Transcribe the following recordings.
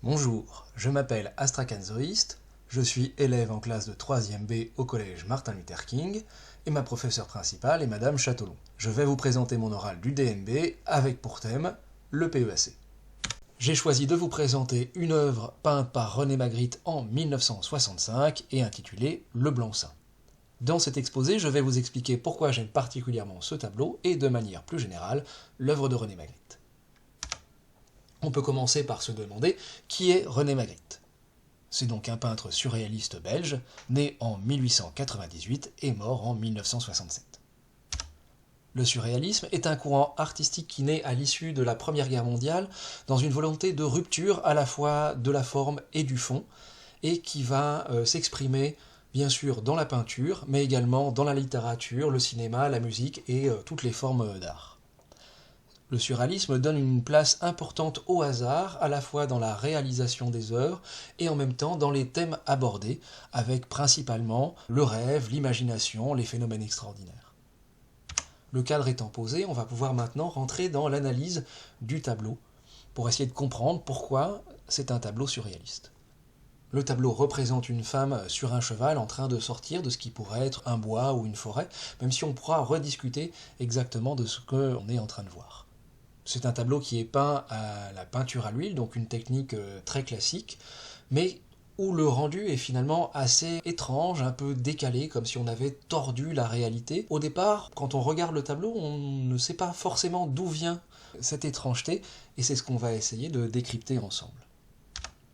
Bonjour, je m'appelle Astrakhan Zoïste, je suis élève en classe de 3e B au collège Martin Luther King et ma professeure principale est Madame Châtelain. Je vais vous présenter mon oral du DMB avec pour thème le PEAC. J'ai choisi de vous présenter une œuvre peinte par René Magritte en 1965 et intitulée Le Blanc-Seing. Dans cet exposé, je vais vous expliquer pourquoi j'aime particulièrement ce tableau et de manière plus générale l'œuvre de René Magritte. On peut commencer par se demander qui est René Magritte. C'est donc un peintre surréaliste belge, né en 1898 et mort en 1967. Le surréalisme est un courant artistique qui naît à l'issue de la Première Guerre mondiale dans une volonté de rupture à la fois de la forme et du fond, et qui va s'exprimer bien sûr dans la peinture, mais également dans la littérature, le cinéma, la musique et toutes les formes d'art. Le surréalisme donne une place importante au hasard, à la fois dans la réalisation des œuvres et en même temps dans les thèmes abordés, avec principalement le rêve, l'imagination, les phénomènes extraordinaires. Le cadre étant posé, on va pouvoir maintenant rentrer dans l'analyse du tableau, pour essayer de comprendre pourquoi c'est un tableau surréaliste. Le tableau représente une femme sur un cheval en train de sortir de ce qui pourrait être un bois ou une forêt, même si on pourra rediscuter exactement de ce qu'on est en train de voir. C'est un tableau qui est peint à la peinture à l'huile, donc une technique très classique, mais où le rendu est finalement assez étrange, un peu décalé, comme si on avait tordu la réalité. Au départ, quand on regarde le tableau, on ne sait pas forcément d'où vient cette étrangeté, et c'est ce qu'on va essayer de décrypter ensemble.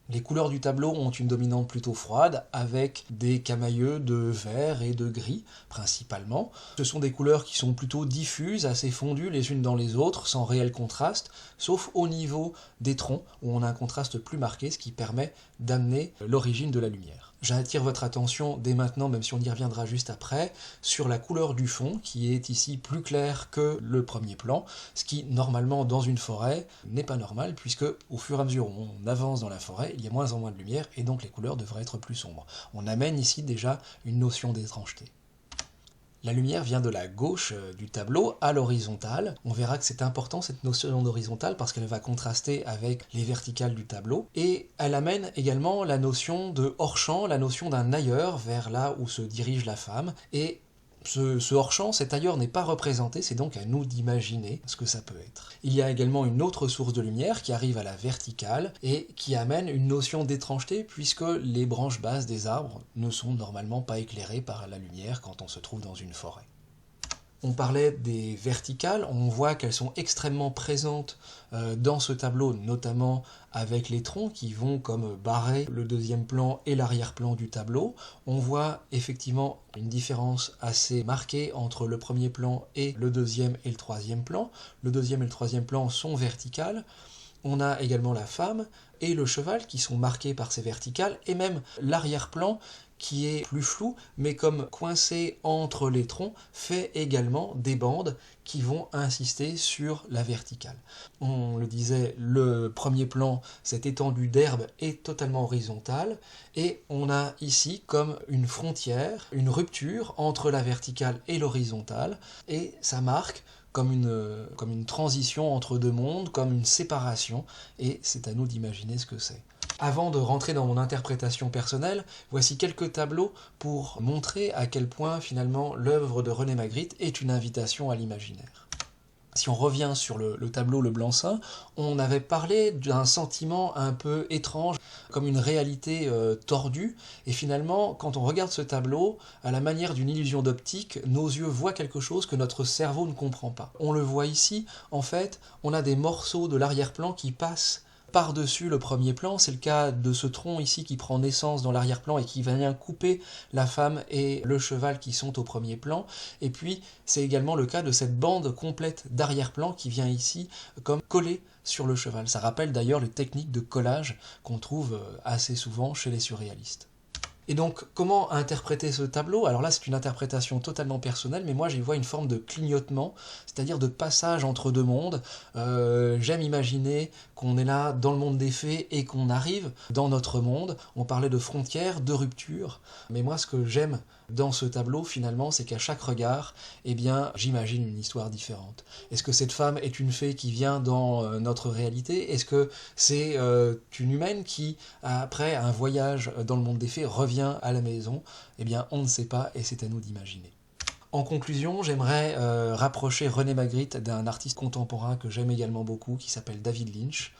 Les couleurs du tableau ont une dominante plutôt froide, avec des camailleux de vert et de gris, principalement. Ce sont des couleurs qui sont plutôt diffuses, assez fondues les unes dans les autres, sans réel contraste, sauf au niveau des troncs, où on a un contraste plus marqué, ce qui permet d'amener l'origine de la lumière. J'attire votre attention dès maintenant, même si on y reviendra juste après, sur la couleur du fond, qui est ici plus claire que le premier plan, ce qui, normalement, dans une forêt, n'est pas normal, puisque au fur et à mesure où on avance dans la forêt, il y a moins en moins de lumière, et donc les couleurs devraient être plus sombres. On amène ici déjà une notion d'étrangeté. La lumière vient de la gauche du tableau à l'horizontale. On verra que c'est important cette notion d'horizontale parce qu'elle va contraster avec les verticales du tableau. Et elle amène également la notion de hors-champ, la notion d'un ailleurs vers là où se dirige la femme. Et ce hors-champ, cet ailleurs n'est pas représenté, c'est donc à nous d'imaginer ce que ça peut être. Il y a également une autre source de lumière qui arrive à la verticale et qui amène une notion d'étrangeté puisque les branches basses des arbres ne sont normalement pas éclairées par la lumière quand on se trouve dans une forêt. On parlait des verticales, on voit qu'elles sont extrêmement présentes dans ce tableau, notamment avec les troncs qui vont comme barrer le deuxième plan et l'arrière-plan du tableau. On voit effectivement une différence assez marquée entre le premier plan et le deuxième et le troisième plan. Le deuxième et le troisième plan sont verticales. On a également la femme et le cheval qui sont marqués par ces verticales, et même l'arrière-plan qui est plus flou, mais comme coincé entre les troncs, fait également des bandes qui vont insister sur la verticale. On le disait, le premier plan, cette étendue d'herbe est totalement horizontale, et on a ici comme une frontière, une rupture entre la verticale et l'horizontale, et ça marque comme une transition entre deux mondes, comme une séparation, et c'est à nous d'imaginer ce que c'est. Avant de rentrer dans mon interprétation personnelle, voici quelques tableaux pour montrer à quel point finalement l'œuvre de René Magritte est une invitation à l'imaginaire. Si on revient sur le tableau Le Blanc-Seing, on avait parlé d'un sentiment un peu étrange, comme une réalité tordue, et finalement, quand on regarde ce tableau, à la manière d'une illusion d'optique, nos yeux voient quelque chose que notre cerveau ne comprend pas. On le voit ici, en fait, on a des morceaux de l'arrière-plan qui passent par-dessus le premier plan. C'est le cas de ce tronc ici qui prend naissance dans l'arrière-plan et qui vient couper la femme et le cheval qui sont au premier plan. Et puis c'est également le cas de cette bande complète d'arrière-plan qui vient ici comme collée sur le cheval. Ça rappelle d'ailleurs les techniques de collage qu'on trouve assez souvent chez les surréalistes. Et donc, comment interpréter ce tableau? Alors là, c'est une interprétation totalement personnelle, mais moi j'y vois une forme de clignotement, c'est-à-dire de passage entre deux mondes. J'aime imaginer qu'on est là dans le monde des fées et qu'on arrive dans notre monde. On parlait de frontières, de rupture, mais moi ce que j'aime dans ce tableau, finalement, c'est qu'à chaque regard, eh bien, j'imagine une histoire différente. Est-ce que cette femme est une fée qui vient dans notre réalité? Est-ce que c'est une humaine qui, après un voyage dans le monde des fées, revient à la maison? Eh bien, on ne sait pas et c'est à nous d'imaginer. En conclusion, j'aimerais rapprocher René Magritte d'un artiste contemporain que j'aime également beaucoup, qui s'appelle David Lynch,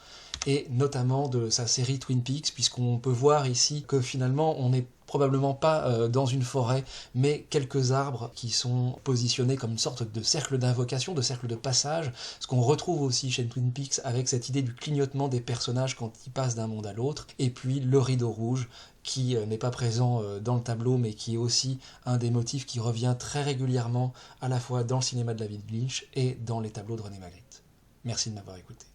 et notamment de sa série Twin Peaks, puisqu'on peut voir ici que finalement on n'est probablement pas dans une forêt, mais quelques arbres qui sont positionnés comme une sorte de cercle d'invocation, de cercle de passage, ce qu'on retrouve aussi chez Twin Peaks avec cette idée du clignotement des personnages quand ils passent d'un monde à l'autre, et puis le rideau rouge, qui n'est pas présent dans le tableau, mais qui est aussi un des motifs qui revient très régulièrement à la fois dans le cinéma de David Lynch et dans les tableaux de René Magritte. Merci de m'avoir écouté.